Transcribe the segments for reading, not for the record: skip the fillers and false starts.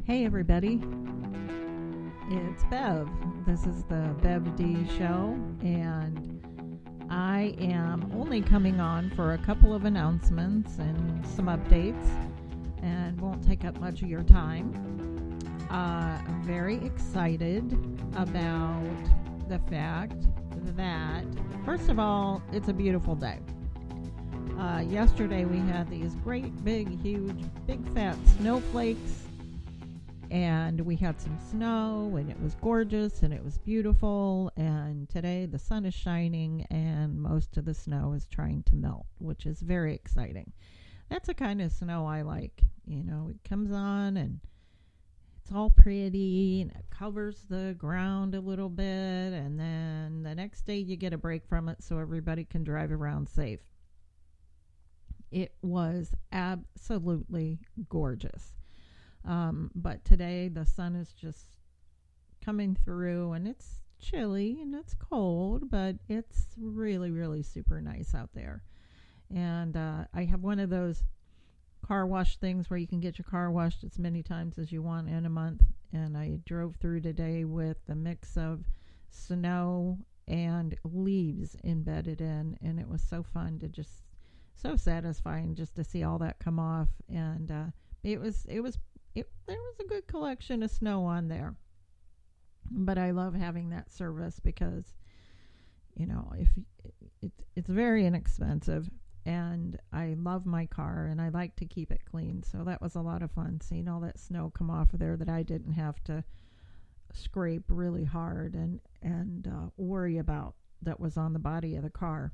Hey everybody, it's Bev. This is the Bev D Show, and I am only coming on for a couple of announcements and some updates, and won't take up much of your time. I'm very excited about the fact that, first of all, it's a beautiful day. Yesterday we had these great, big, huge, big, fat snowflakes, and we had some snow, and it was gorgeous, and it was beautiful. And today the sun is shining, and most of the snow is trying to melt, which is very exciting. That's the kind of snow I like. You know, it comes on, and it's all pretty, and it covers the ground a little bit, and then the next day you get a break from it so everybody can drive around safe. It was absolutely gorgeous. But today the sun is just coming through, and it's chilly and it's cold, but it's really, really super nice out there. And I have one of those car wash things where you can get your car washed as many times as you want in a month. And I drove through today with a mix of snow and leaves embedded in, and it was so fun to just so satisfying just to see all that come off. And there was a good collection of snow on there. But I love having that service because, you know, it's very inexpensive, and I love my car, and I like to keep it clean. So that was a lot of fun, seeing all that snow come off of there that I didn't have to scrape really hard and worry about, that was on the body of the car.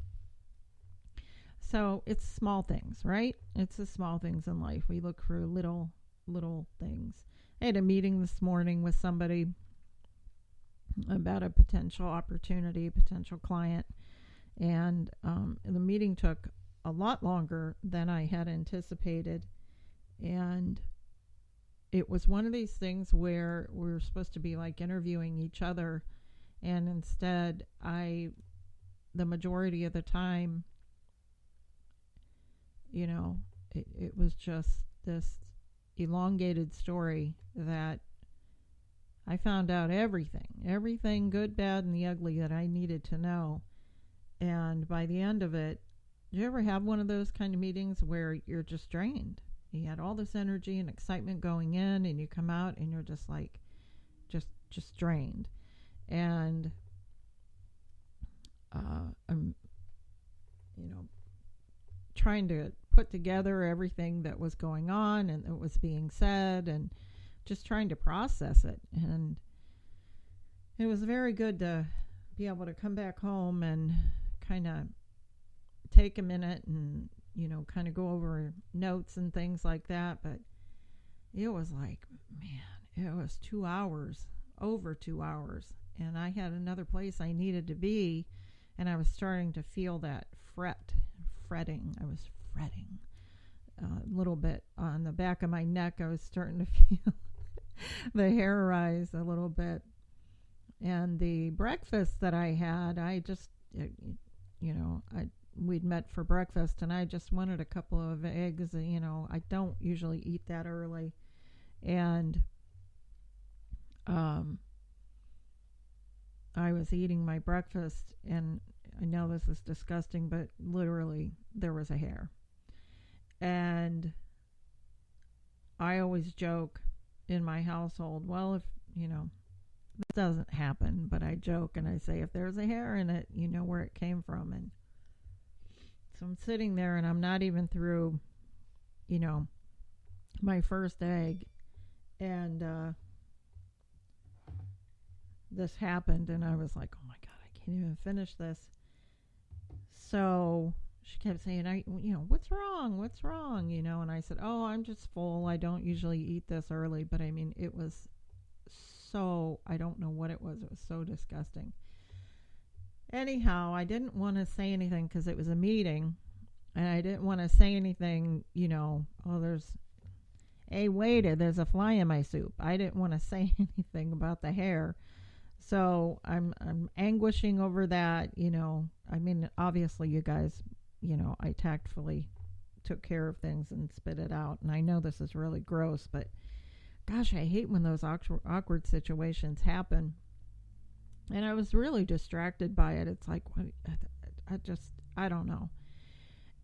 So it's small things, right? It's the small things in life. We look for little things. I had a meeting this morning with somebody about a potential opportunity, potential client, and the meeting took a lot longer than I had anticipated. And it was one of these things where we were supposed to be like interviewing each other, and instead the majority of the time, you know, it was just this elongated story that I found out everything good, bad, and the ugly that I needed to know. And by the end of it, do you ever have one of those kind of meetings where you're just drained? You had all this energy and excitement going in, and you come out and you're just like, just drained. And I'm, trying to put together everything that was going on and that was being said, and just trying to process it. And it was very good to be able to come back home and kind of take a minute and, kind of go over notes and things like that. But it was like, man, it was 2 hours, over 2 hours. And I had another place I needed to be, and I was starting to feel that fretting. I was fretting a little bit on the back of my neck. I was starting to feel the hair rise a little bit. And the breakfast that I had, we'd met for breakfast, and I just wanted a couple of eggs. I don't usually eat that early. And I was eating my breakfast, and I know this is disgusting, but literally there was a hair. And I always joke in my household, well, if, this doesn't happen, but I joke and I say, if there's a hair in it, you know where it came from. And so I'm sitting there, and I'm not even through, my first egg. And this happened, and I was like, oh my God, I can't even finish this. So she kept saying, what's wrong? And I said, oh, I'm just full. I don't usually eat this early. But I mean, it was so, I don't know what it was. It was so disgusting. Anyhow, I didn't want to say anything because it was a meeting, and I didn't want to say anything, there's a fly in my soup. I didn't want to say anything about the hair. So I'm anguishing over that, obviously you guys, I tactfully took care of things and spit it out. And I know this is really gross, but gosh, I hate when those awkward situations happen. And I was really distracted by it. It's like, what, I don't know.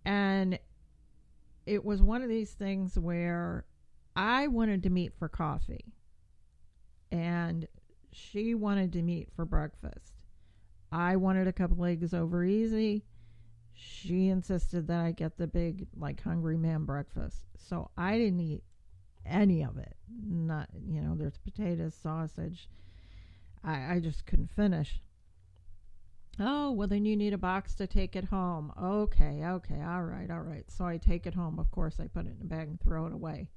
And it was one of these things where I wanted to meet for coffee and she wanted to meet for breakfast. I wanted a couple eggs over easy. She insisted that I get the big, like, hungry man breakfast. So I didn't eat any of it. Not, there's potatoes, sausage. I just couldn't finish. Oh, well, then you need a box to take it home. Okay, all right. So I take it home. Of course, I put it in a bag and throw it away.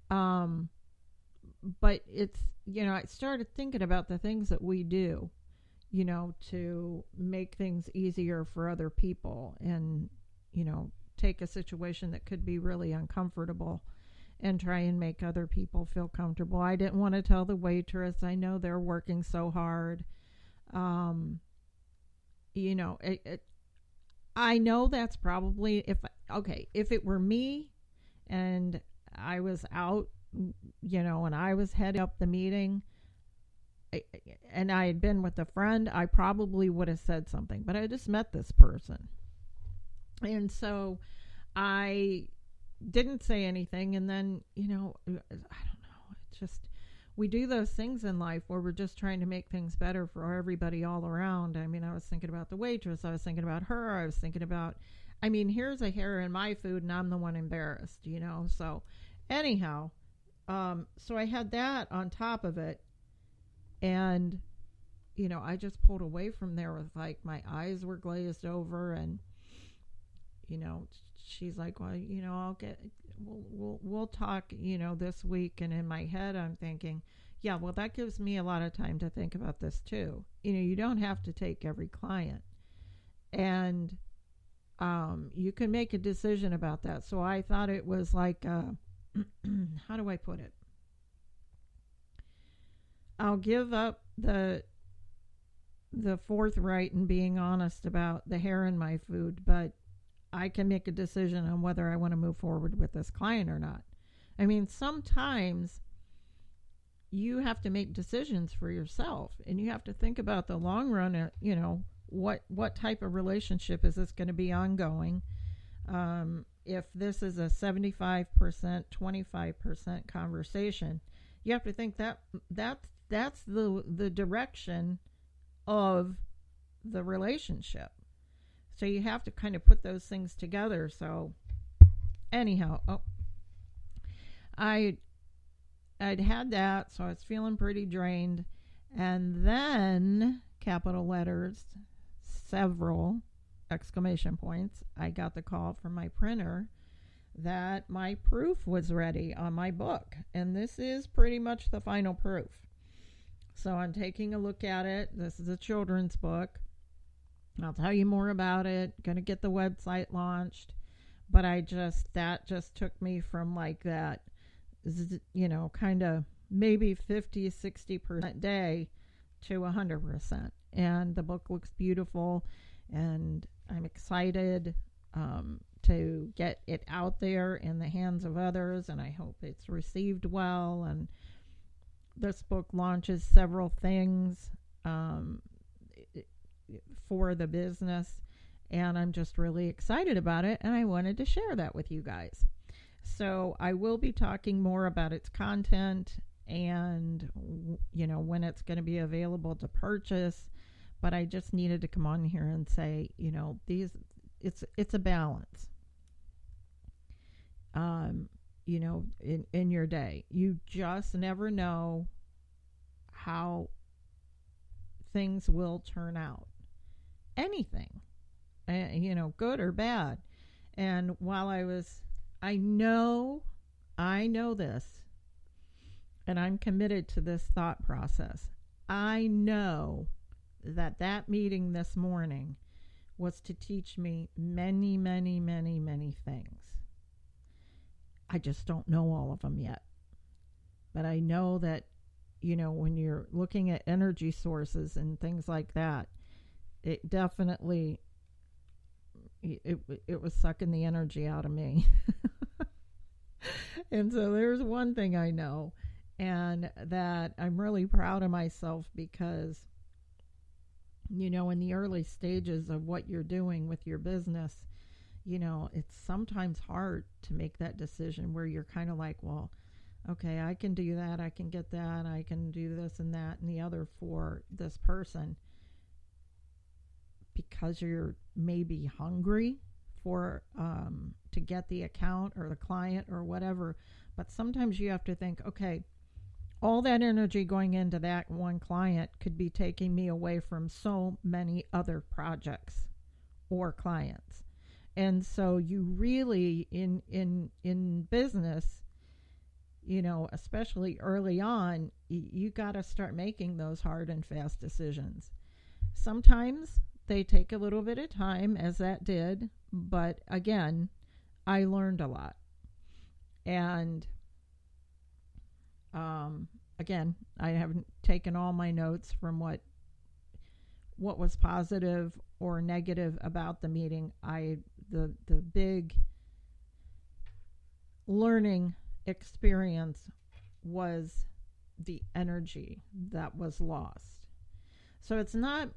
But it's, I started thinking about the things that we do, to make things easier for other people and, take a situation that could be really uncomfortable and try and make other people feel comfortable. I didn't want to tell the waitress, I know they're working so hard. I know that's probably, if it were me and I was out, and I was heading up the meeting and I had been with a friend, I probably would have said something, but I just met this person. And so I didn't say anything. And then, I don't know. It's just, we do those things in life where we're just trying to make things better for everybody all around. I mean, I was thinking about the waitress. I was thinking about her. I was thinking about, here's a hair in my food and I'm the one embarrassed, So anyhow, so I had that on top of it. And, I just pulled away from there with, like, my eyes were glazed over and, she's like, well, we'll talk, this week. And in my head, I'm thinking, yeah, well, that gives me a lot of time to think about this too. You don't have to take every client and, you can make a decision about that. So I thought it was like, how do I put it? I'll give up the forthright and being honest about the hair in my food, but I can make a decision on whether I want to move forward with this client or not. Sometimes you have to make decisions for yourself and you have to think about the long run, what type of relationship is this going to be ongoing? If this is a 75%, 25% conversation, you have to think that's the direction of the relationship. So you have to kind of put those things together. So anyhow, I'd had that, so I was feeling pretty drained. And then, capital letters, several exclamation points, I got the call from my printer that my proof was ready on my book. And this is pretty much the final proof. So I'm taking a look at it. This is a children's book. I'll tell you more about it. Going to get the website launched. But that just took me from like that, kind of maybe 50, 60% day to 100%. And the book looks beautiful. And I'm excited to get it out there in the hands of others. And I hope it's received well. And this book launches several things for the business, and I'm just really excited about it, and I wanted to share that with you guys. So I will be talking more about its content and, when it's going to be available to purchase, but I just needed to come on here and say, it's a balance. In your day, you just never know how things will turn out. Anything, good or bad. And while I know this, and I'm committed to this thought process. I know that meeting this morning was to teach me many, many, many, many things. I just don't know all of them yet. But I know that, when you're looking at energy sources and things like that, it definitely, it was sucking the energy out of me. And so there's one thing I know and that I'm really proud of myself because, in the early stages of what you're doing with your business, it's sometimes hard to make that decision where you're kind of like, well, okay, I can do that, I can get that, I can do this and that and the other for this person, because you're maybe hungry for to get the account or the client or whatever. But sometimes you have to think, okay, all that energy going into that one client could be taking me away from so many other projects or clients. And so you really in business, especially early on, you got to start making those hard and fast decisions. Sometimes they take a little bit of time, as that did, but again, I learned a lot. And again, I haven't taken all my notes from what was positive or negative about the meeting. The big learning experience was the energy that was lost. So it's not,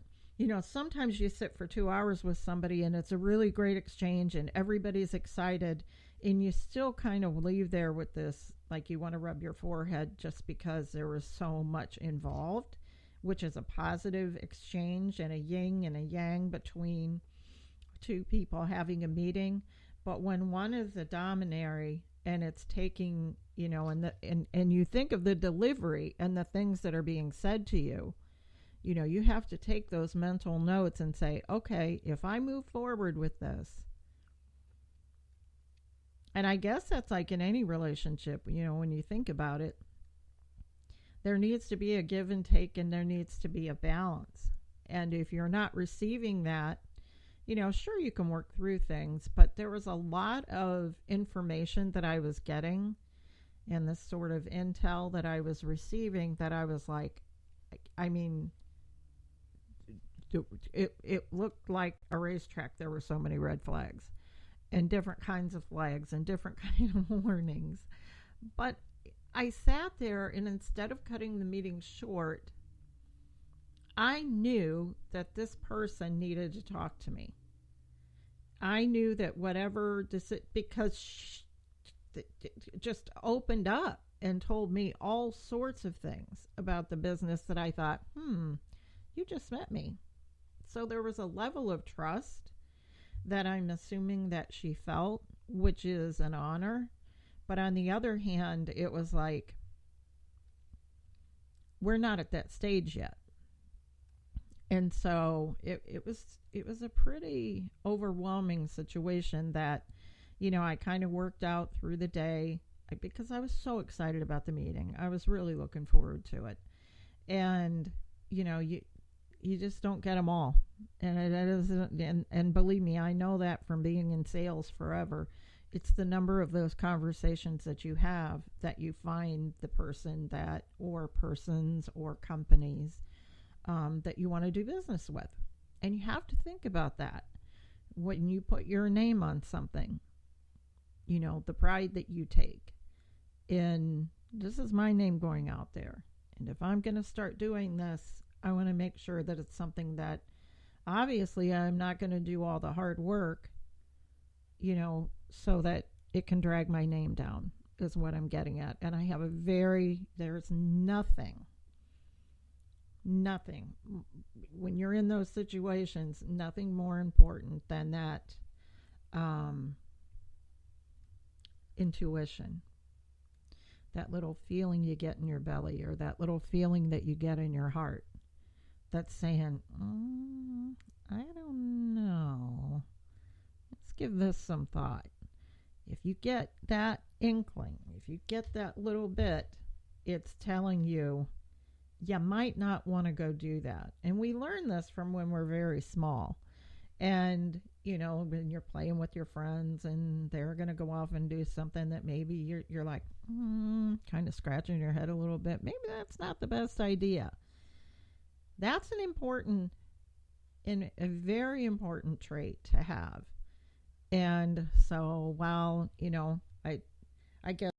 sometimes you sit for 2 hours with somebody and it's a really great exchange and everybody's excited, and you still kind of leave there with this, like you want to rub your forehead just because there was so much involved, which is a positive exchange and a yin and a yang between two people having a meeting. But when one is the dominary and it's taking, and you think of the delivery and the things that are being said to you, you have to take those mental notes and say, okay, if I move forward with this, and I guess that's like in any relationship, when you think about it, there needs to be a give and take and there needs to be a balance. And if you're not receiving that, sure, you can work through things, but there was a lot of information that I was getting and this sort of intel that I was receiving that I was like, it looked like a racetrack. There were so many red flags and different kinds of flags and different kind of warnings. But I sat there, and instead of cutting the meeting short, I knew that this person needed to talk to me. I knew that because she just opened up and told me all sorts of things about the business that I thought, you just met me. So there was a level of trust that I'm assuming that she felt, which is an honor. But on the other hand, it was like, we're not at that stage yet. And so it was a pretty overwhelming situation that, I kind of worked out through the day because I was so excited about the meeting. I was really looking forward to it. And, you just don't get them all. And it isn't, and believe me, I know that from being in sales forever. It's the number of those conversations that you have that you find the person that, or persons or companies that you want to do business with. And you have to think about that when you put your name on something, the pride that you take in, this is my name going out there. And if I'm going to start doing this, I want to make sure that it's something that, obviously, I'm not going to do all the hard work, so that it can drag my name down, is what I'm getting at. And I have there's nothing, when you're in those situations, nothing more important than that intuition, that little feeling you get in your belly, or that little feeling that you get in your heart that's saying, I don't know. Let's give this some thought. If you get that inkling, if you get that little bit, it's telling you, you might not want to go do that. And we learn this from when we're very small. And, when you're playing with your friends and they're going to go off and do something that maybe you're like, kind of scratching your head a little bit. Maybe that's not the best idea. That's an important and a very important trait to have. And so while, I guess